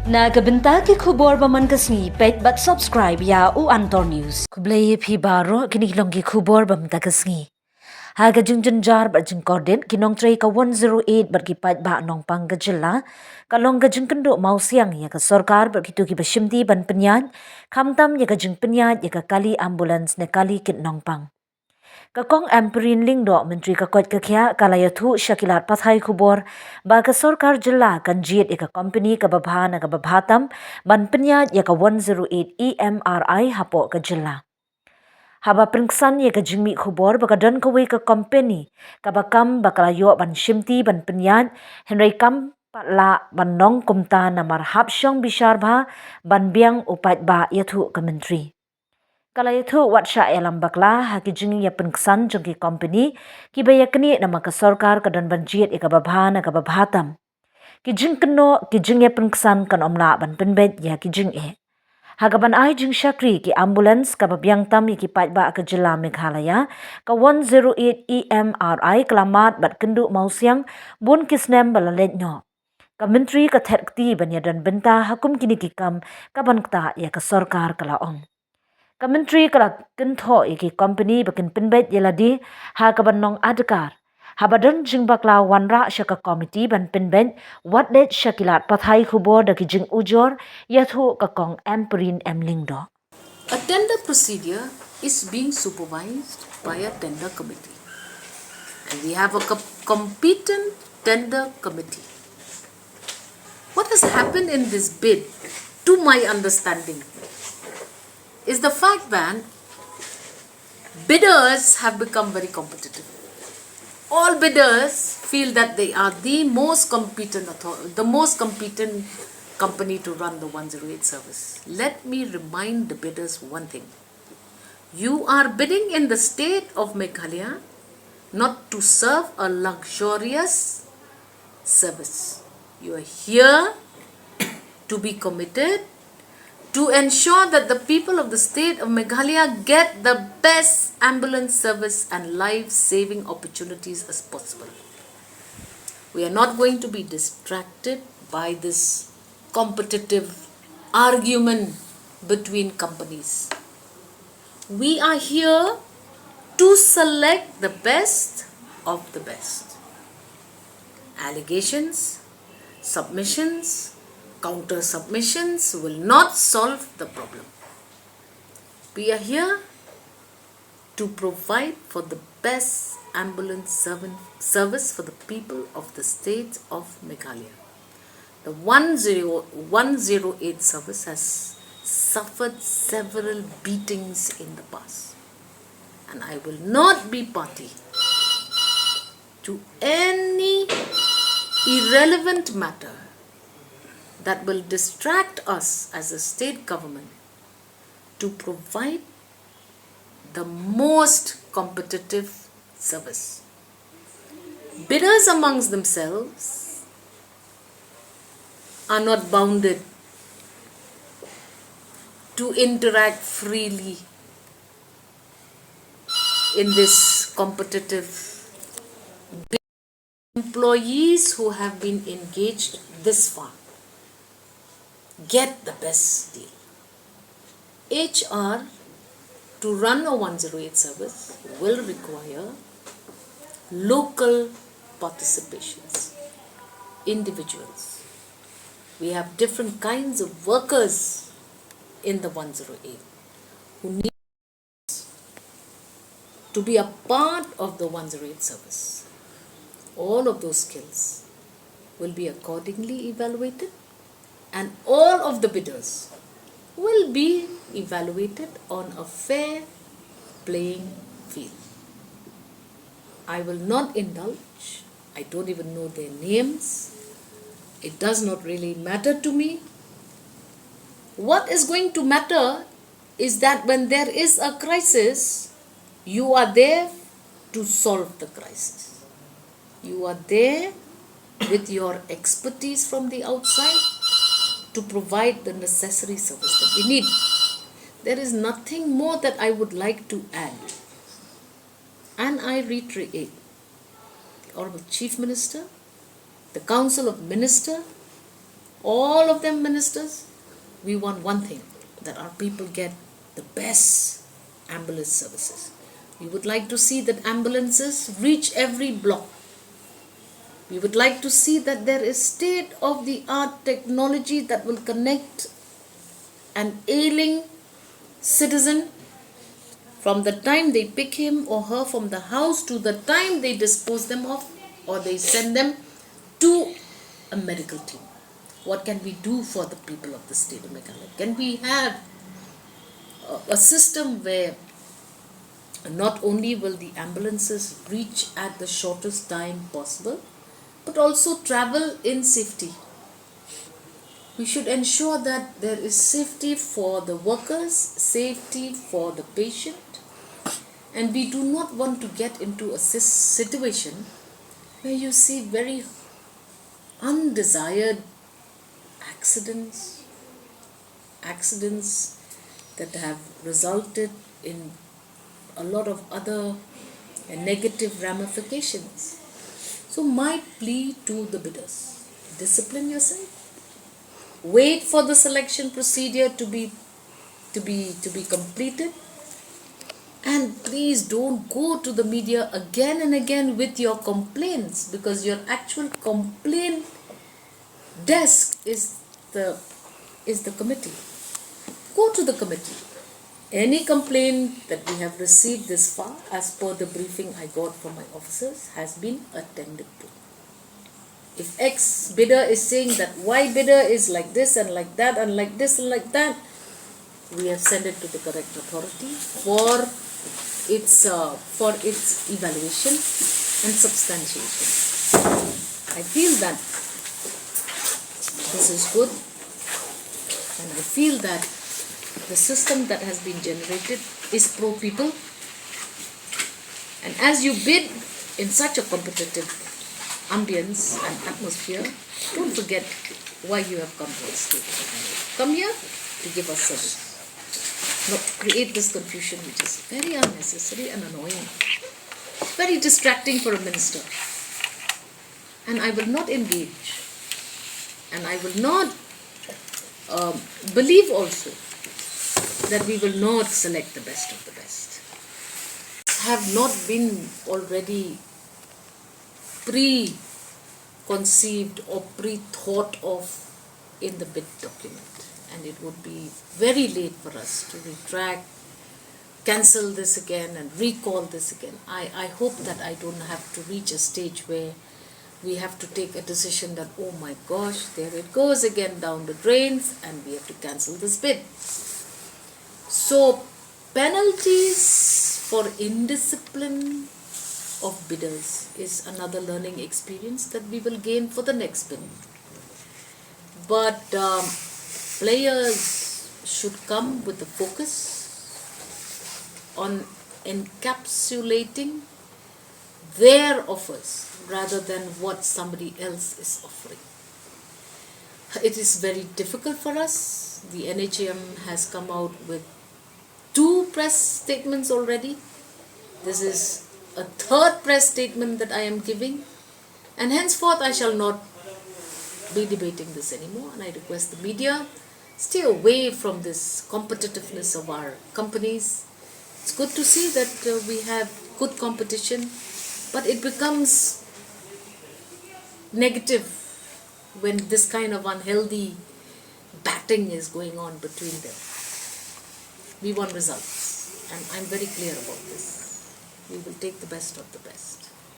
Nagabenta ki khubor baman kasni pet but subscribe ya u Antor News. Kublay phi baro kinilong ki khubor bam takasni. Haga jungjun jar ba jung korden kinong tray ka 108 bar ki pat ba nong pangga jilla kalong ga jung kendo mau siang ya ka sarkar bar kitu ki bashimdi ban penyan khamtam ya ka jung penyan ya ka kali ambulance ne kali kit nong pang. Kakong Ampareen lingdo menteri kakot kakya kalayathu Shakilat Pathai Khubor ba ka sarkar jilla kan jiet eka company ka babha na ka babhatam ban penyat ya ka 108 EMRI hapo ka jilla. Haba pringsan ya ka jingmi khubor baka dan kawe ka company ka bakam bakalayo ban shimti ban penyat henry kam patla ban nong kumta na marhab syong bishar bha ban biang upat ba yathu ka menteri. Kalau itu watsha alam bakla haki jingi ya pengkesan jengki company ki bayakni nama ke sarkar ke dan banjit ika babhan ika babhatam. Ki jing keno ki jing ya pengkesan kan omla ban pynbeit ya ki jing Hagaban ai jing syakri ki ambulance ka babyang tam ki patba ke jila Meghalaya ka 108 EMRI kelamat bat kendu mausiang bun kisnem balalet nyo. Ka menteri ka terkti ban ya dan benta hakum kini kikam ka ban kta ya ke sarkar kalaong. Kementeri kala kentho iki company bakin pynbeit yeladi ha kabanong adkar. Habadan jing bakla wanra syaka komiti ban pynbeit watlet Shakilat Pathai Khubor daki jingujor yathu kakong Ampareen emlingdo. A tender procedure is being supervised by a tender committee. And we have a competent tender committee. What has happened in this bid, to my understanding, is the fact that bidders have become very competitive. All bidders feel that they are the most competent company to run the 108 service. Let me remind the bidders one thing. You are bidding in the state of Meghalaya not to serve a luxurious service. You are here to be committed to ensure that the people of the state of Meghalaya get the best ambulance service and life-saving opportunities as possible. We are not going to be distracted by this competitive argument between companies. We are here to select the best of the best. Allegations, submissions, counter submissions will not solve the problem. We are here to provide for the best ambulance service for the people of the state of Meghalaya. The 108 service has suffered several beatings in the past, and I will not be party to any irrelevant matter that will distract us as a state government to provide the most competitive service. Bidders amongst themselves are not bounded to interact freely in this competitive bid. Employees who have been engaged this far get the best deal. HR to run a 108 service will require local participations, individuals. We have different kinds of workers in the 108 who need to be a part of the 108 service. All of those skills will be accordingly evaluated, and all of the bidders will be evaluated on a fair playing field. I will not indulge. I don't even know their names. It does not really matter to me. What is going to matter is that when there is a crisis, you are there to solve the crisis. You are there with your expertise from the outside to provide the necessary service that we need. There is nothing more that I would like to add. And I reiterate, the Honorable Chief Minister, the Council of Ministers, all of them ministers, we want one thing, that our people get the best ambulance services. We would like to see that ambulances reach every block. We would like to see that there is state-of-the-art technology that will connect an ailing citizen from the time they pick him or her from the house to the time they dispose them of or they send them to a medical team. What can we do for the people of the state of Meghalaya? Can we have a system where not only will the ambulances reach at the shortest time possible, but also travel in safety? We should ensure that there is safety for the workers, safety for the patient, and we do not want to get into a situation where you see very undesired accidents that have resulted in a lot of other negative ramifications. So my plea to the bidders: discipline yourself. Wait for the selection procedure to be completed, and please don't go to the media again and again with your complaints, because your actual complaint desk is the committee. Go to the committee. Any complaint that we have received this far, as per the briefing I got from my officers, has been attended to. If X bidder is saying that Y bidder is like this and like that and like this and like that, we have sent it to the correct authority for its evaluation and substantiation. I feel that this is good, and I feel that the system that has been generated is pro people. And as you bid in such a competitive ambience and atmosphere, don't forget why you have come to our state. Come here to give us service, not to create this confusion which is very unnecessary and annoying, very distracting for a minister. And I will not engage, and I will not believe also that we will not select the best of the best. Have not been already pre-conceived or pre-thought of in the bid document, and it would be very late for us to retract, cancel this again and recall this again. I hope that I don't have to reach a stage where we have to take a decision that, oh my gosh, there it goes again down the drains and we have to cancel this bid. So penalties for indiscipline of bidders is another learning experience that we will gain for the next bid. But players should come with the focus on encapsulating their offers rather than what somebody else is offering. It is very difficult for us. The NHAM has come out with 2 press statements already. This is a 3rd press statement that I am giving, and henceforth I shall not be debating this anymore, and I request the media stay away from this competitiveness of our companies. It's good to see that we have good competition, but it becomes negative when this kind of unhealthy batting is going on between them. We want results, and I'm very clear about this. We will take the best of the best.